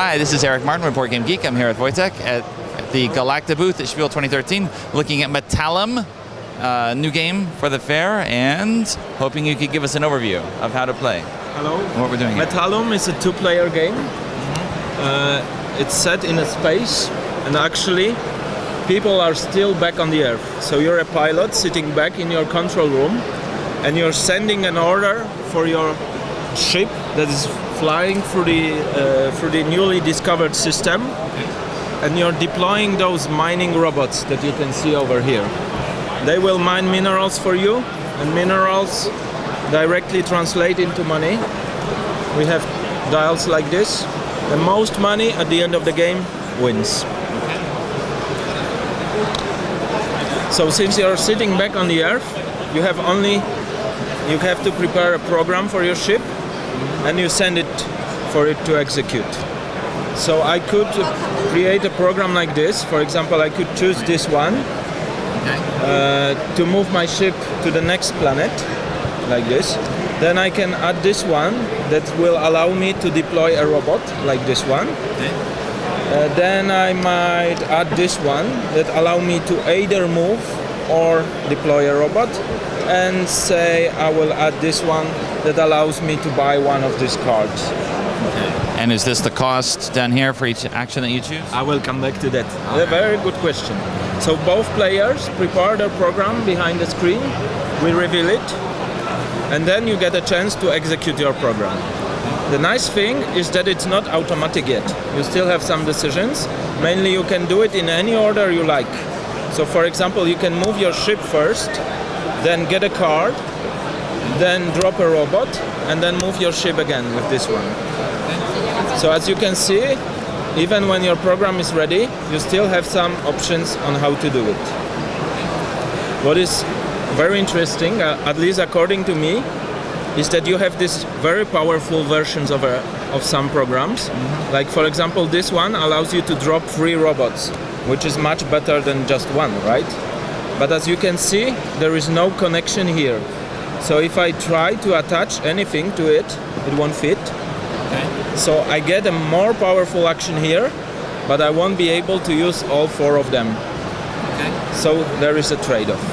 Hi, this is Eric Martin with Board Game Geek. I'm here with Wojtek at the Galacta booth at Spiel 2013, looking at Metallum, new game for the fair, and hoping you could give us an overview of how to play. Hello. And what we're doing here. Metallum is a two-player game. It's set in a space, and actually people are still back on the Earth. So you're a pilot sitting back in your control room, and you're sending an order for your ship that is flying through the newly discovered system, and you're deploying those mining robots that you can see over here. They will mine minerals for you, and minerals directly translate into money. We have dials like this. The most money at the end of the game wins. So since you're sitting back on the Earth, you have to prepare a program for your ship, and you send it for it to execute. So I could create a program like this. For example, I could choose this one to move my ship to the next planet, like this. Then I can add this one that will allow me to deploy a robot, like this one. Then I might add this one that allow me to either move or deploy a robot. And say I will add this one that allows me to buy one of these cards. And is this the cost down here for each action that you choose? I will come back to that. A very good question. So both players prepare their program behind the screen. We reveal it, and then you get a chance to execute your program. The nice thing is that it's not automatic yet. You still have some decisions. Mainly you can do it in any order you like. So for example, you can move your ship first, then get a card, then drop a robot, and then move your ship again with this one. So as you can see, even when your program is ready, you still have some options on how to do it. What is very interesting, at least according to me, is that you have these very powerful versions of some programs. Like for example, this one allows you to drop 3 robots, which is much better than just one, right? But as you can see, there is no connection here. So if I try to attach anything to it, it won't fit. So I get a more powerful action here, but I won't be able to use all 4 of them. So there is a trade-off.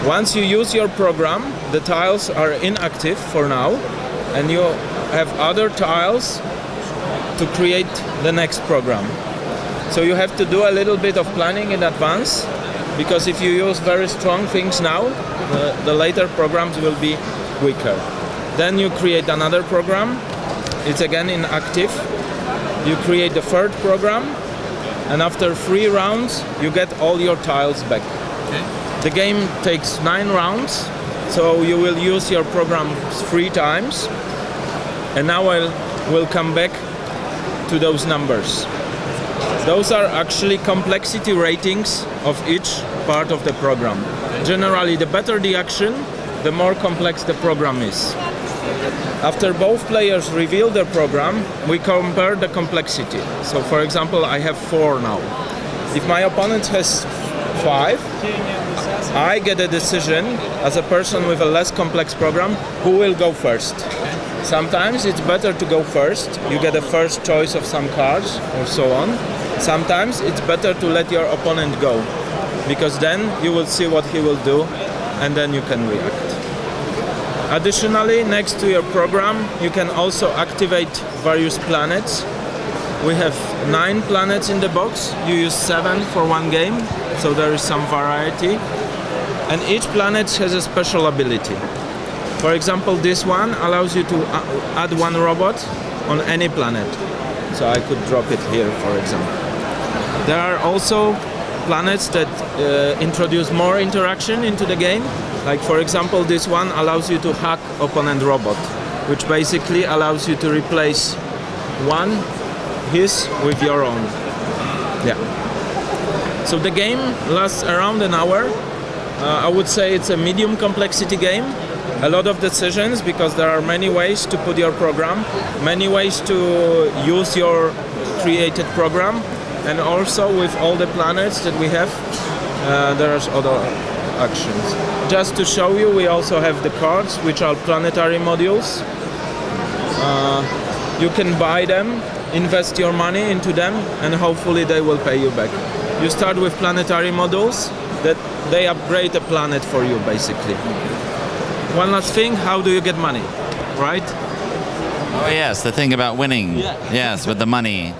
Once you use your program, the tiles are inactive for now, and you have other tiles to create the next program. So you have to do a little bit of planning in advance, because if you use very strong things now, the later programs will be weaker. Then you create another program, it's again inactive. You create the third program, and after 3 rounds, you get all your tiles back. The game takes 9 rounds, so you will use your program 3 times, and now we'll come back to those numbers. Those are actually complexity ratings of each part of the program. Generally, the better the action, the more complex the program is. After both players reveal their program, we compare the complexity. So for example, I have 4 now. If my opponent has 5, I get a decision as a person with a less complex program who will go first. Sometimes it's better to go first. You get a first choice of some cards or so on. Sometimes it's better to let your opponent go, because then you will see what he will do, and then you can react. Additionally, next to your program, you can also activate various planets. We have 9 planets in the box. You use 7 for one game, so there is some variety. And each planet has a special ability. For example, this one allows you to add 1 robot on any planet. So I could drop it here, for example. There are also planets that introduce more interaction into the game. Like for example, this one allows you to hack opponent robot, which basically allows you to replace his with your own. So the game lasts around an hour. I would say it's a medium complexity game. A lot of decisions, because there are many ways to put your program, many ways to use your created program, and also with all the planets that we have, there are other actions. Just to show you, we also have the cards, which are planetary modules. You can buy them, invest your money into them, and hopefully they will pay you back. You start with planetary models that they upgrade a planet for you, basically. One last thing, how do you get money, right? Oh yes, the thing about winning. Yeah. Yes, with the money.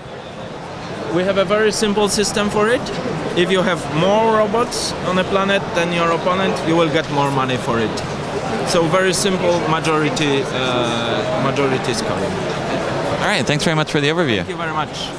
We have a very simple system for it. If you have more robots on a planet than your opponent, you will get more money for it. So very simple majority scoring. All right, thanks very much for the overview. Thank you very much.